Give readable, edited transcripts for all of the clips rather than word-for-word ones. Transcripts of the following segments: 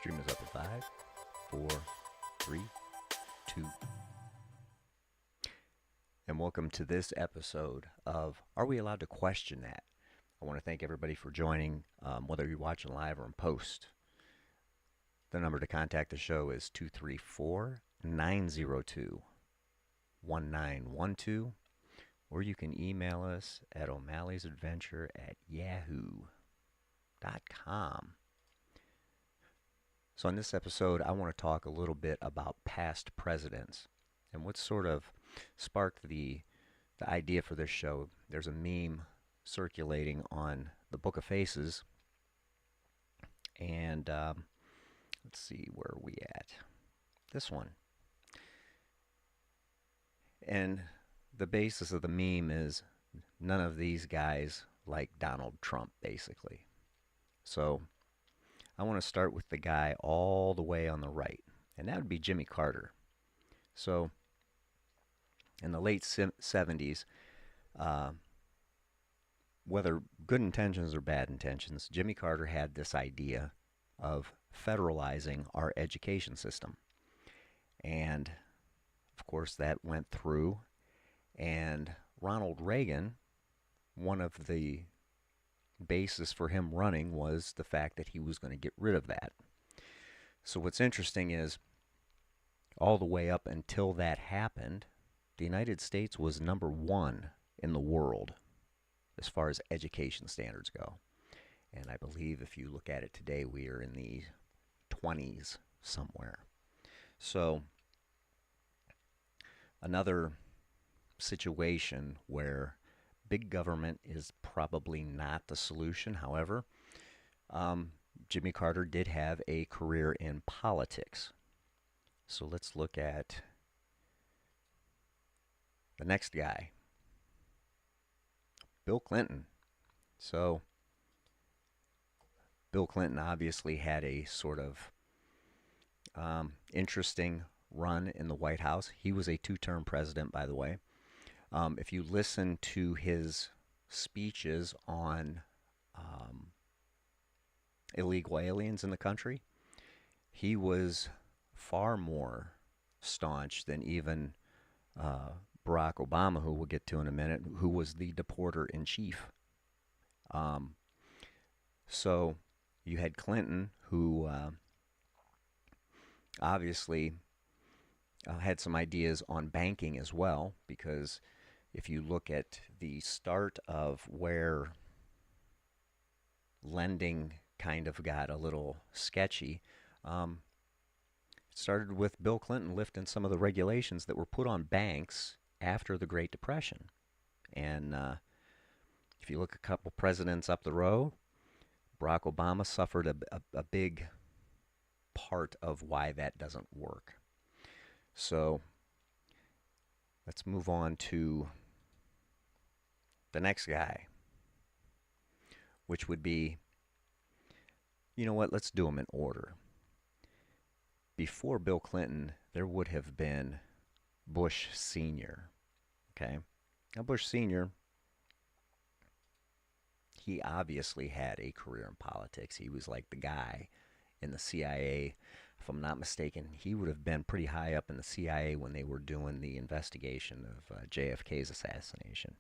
Stream is up in 5, 4, 3, 2. And welcome to this episode of Are We Allowed to Question That? I want to thank everybody for joining, whether you're watching live or in post. The number to contact the show is 234-902-1912, or you can email us at omallysadventure@yahoo.com. So in this episode, I want to talk a little bit about past presidents and what sort of sparked the idea for this show. There's a meme circulating on the Book of Faces, and let's see, where are we at? This one. And the basis of the meme is none of these guys like Donald Trump, basically. So I want to start with the guy all the way on the right, and that would be Jimmy Carter. So in the late 70s, whether good intentions or bad intentions, Jimmy Carter had this idea of federalizing our education system. And of course that went through, and Ronald Reagan, one of the basis for him running was the fact that he was going to get rid of that. So what's interesting is all the way up until that happened, the United States was number one in the world as far as education standards go. And I believe if you look at it today, we are in the 20s somewhere. So another situation where big government is probably not the solution. However, Jimmy Carter did have a career in politics. So let's look at the next guy, Bill Clinton. So Bill Clinton obviously had a sort of interesting run in the White House. He was a two-term president, by the way. If you listen to his speeches on illegal aliens in the country, he was far more staunch than even Barack Obama, who we'll get to in a minute, who was the deporter-in-chief. So you had Clinton, who obviously had some ideas on banking as well, because if you look at the start of where lending kind of got a little sketchy, it started with Bill Clinton lifting some of the regulations that were put on banks after the Great Depression. And if you look a couple presidents up the road, Barack Obama suffered a big part of why that doesn't work. So let's move on to the next guy, which would be, you know what, let's do them in order. Before Bill Clinton, there would have been Bush Sr. Okay? Now, Bush Sr., he obviously had a career in politics. He was like the guy in the CIA. If I'm not mistaken, he would have been pretty high up in the CIA when they were doing the investigation of JFK's assassination.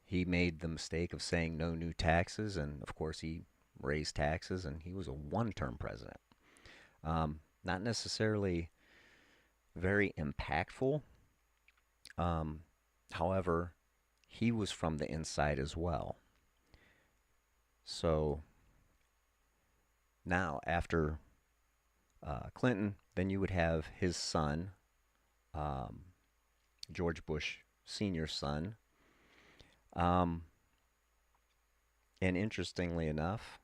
He made the mistake of saying no new taxes, and of course he raised taxes, and he was a one-term president. Not necessarily very impactful. However, he was from the inside as well. So now, after Clinton, then you would have his son, George Bush Sr.'s son. And interestingly enough,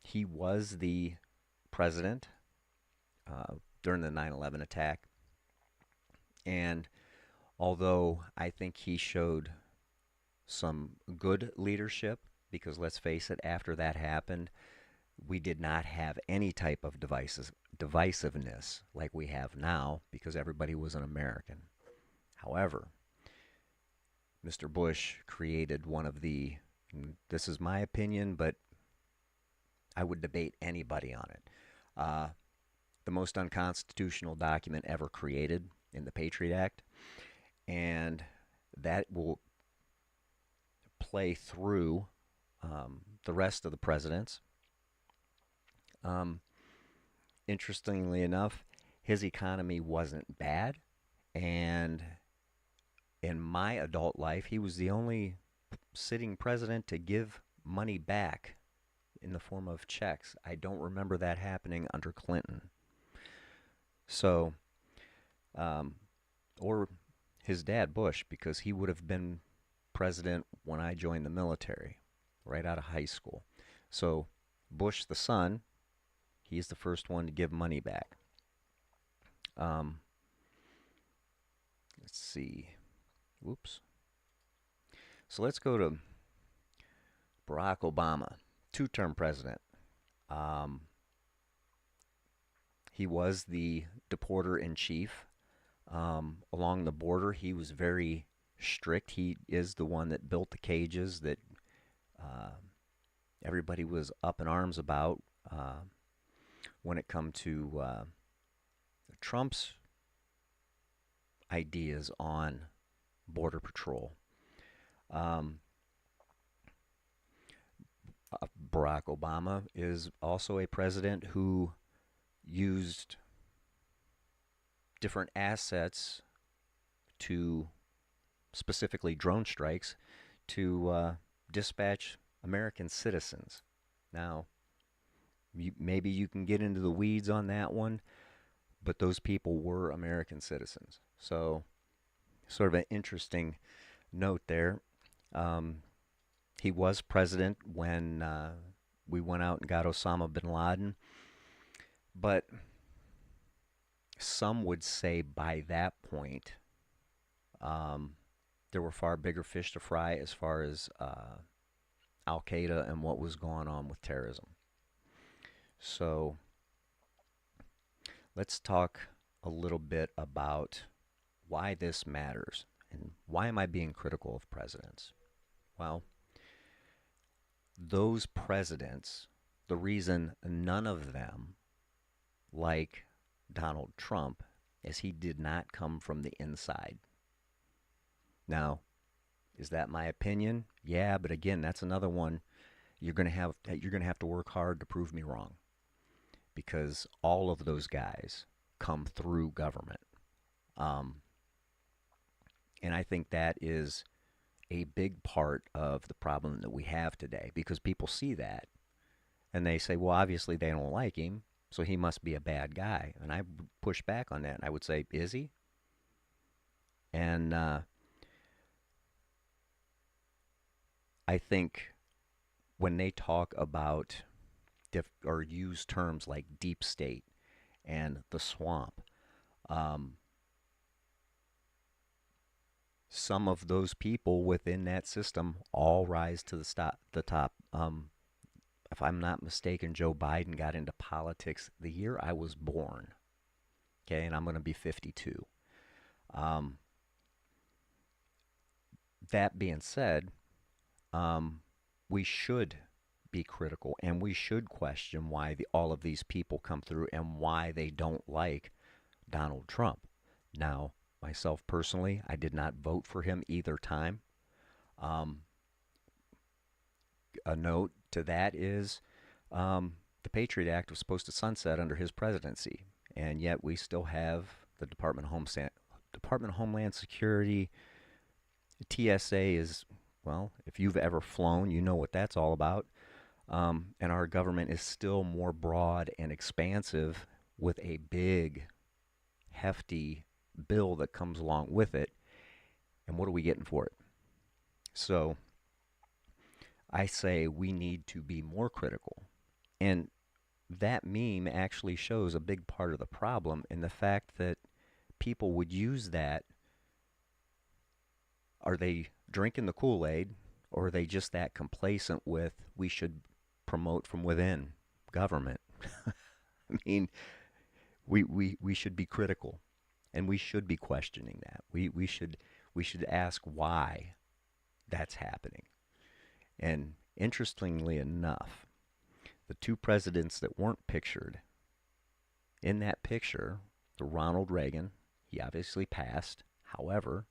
he was the president during the 9/11 attack. And although I think he showed some good leadership, because let's face it, after that happened, we did not have any type of divisiveness like we have now, because everybody was an American. However, Mr. Bush created one of the, this is my opinion, but I would debate anybody on it. Uh, the most unconstitutional document ever created in the Patriot Act, and that will play through the rest of the presidents. Um, Interestingly enough, his economy wasn't bad, and in my adult life, he was the only sitting president to give money back in the form of checks. I don't remember that happening under Clinton. So, um, or his dad, Bush, because he would have been president when I joined the military, right out of high school. So, Bush, the son, he's the first one to give money back. Um, let's see. Whoops. So let's go to Barack Obama, two-term president. Um, he was the deporter in chief. Along the border, he was very strict. He is the one that built the cages that uh, everybody was up in arms about when it come to Trump's ideas on border patrol. Um, Barack Obama is also a president who used different assets to, specifically drone strikes, to dispatch American citizens. Now, maybe you can get into the weeds on that one, but those people were American citizens. So, sort of an interesting note there. Um, he was president when we went out and got Osama bin Laden, but some would say by that point um, there were far bigger fish to fry as far as Al Qaeda and what was going on with terrorism. So let's talk a little bit about why this matters and why am I being critical of presidents? Well, those presidents, the reason none of them like Donald Trump is he did not come from the inside. Now, is that my opinion? Yeah, but again, that's another one you're going to have to work hard to prove me wrong because all of those guys come through government. Um, and I think that is a big part of the problem that we have today because people see that and they say, well, obviously they don't like him, so he must be a bad guy. And I push back on that. I would say, is he? And I think when they talk about or use terms like deep state and the swamp, some of those people within that system all rise to the top. If I'm not mistaken, Joe Biden got into politics the year I was born. Okay, and I'm going to be 52. Um, that being said, we should be critical and we should question why all of these people come through and why they don't like Donald Trump. Now, myself personally, I did not vote for him either time. Um, a note to that is the Patriot Act was supposed to sunset under his presidency, and yet we still have the Department of Homeland Security. TSA is, well, if you've ever flown, you know what that's all about. And our government is still more broad and expansive with a big, hefty bill that comes along with it. And what are we getting for it? So I say we need to be more critical. And that meme actually shows a big part of the problem in the fact that people would use that. Are they drinking the Kool-Aid, or are they just that complacent with we should promote from within government? I mean, we should be critical, and we should be questioning that. We should ask why that's happening. And interestingly enough, The two presidents that weren't pictured in that picture, the Ronald Reagan, he obviously passed, however,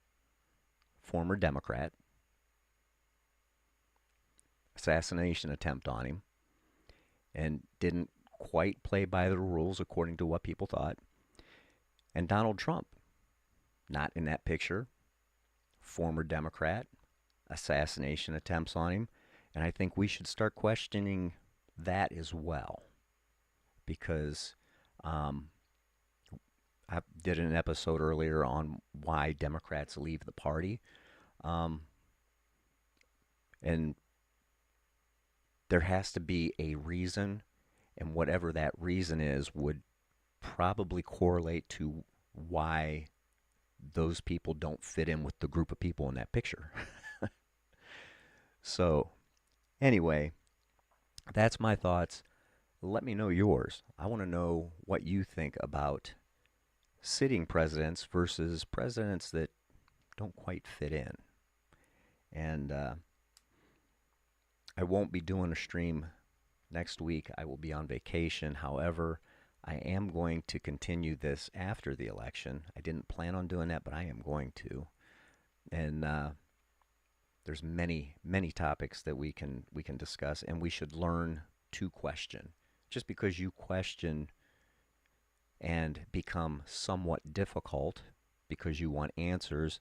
former Democrat, assassination attempt on him, and didn't quite play by the rules according to what people thought. And Donald Trump, not in that picture, former Democrat, assassination attempts on him. And I think we should start questioning that as well. Because I did an episode earlier on why Democrats leave the party. Um, and there has to be a reason, and whatever that reason is would probably correlate to why those people don't fit in with the group of people in that picture. So, anyway, that's my thoughts. Let me know yours. I want to know what you think about sitting presidents versus presidents that don't quite fit in. And I won't be doing a stream next week. I will be on vacation. However, I am going to continue this after the election. I didn't plan on doing that, but I am going to. And there's many topics that we can discuss, and we should learn to question. Just because you question and become somewhat difficult because you want answers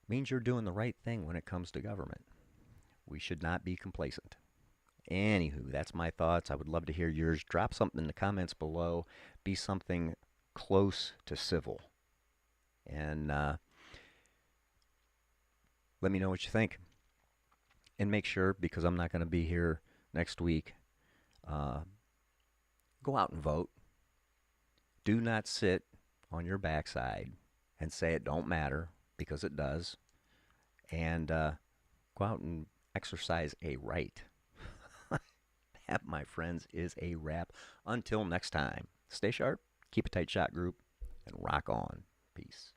means you're doing the right thing when it comes to government. We should not be complacent. Anywho, that's my thoughts. I would love to hear yours. Drop something in the comments below. Be something close to civil. And let me know what you think. And make sure, because I'm not going to be here next week, go out and vote. Do not sit on your backside and say it don't matter, because it does. And go out and exercise a right. That, my friends, is a wrap. Until next time, stay sharp, keep a tight shot, group, and rock on. Peace.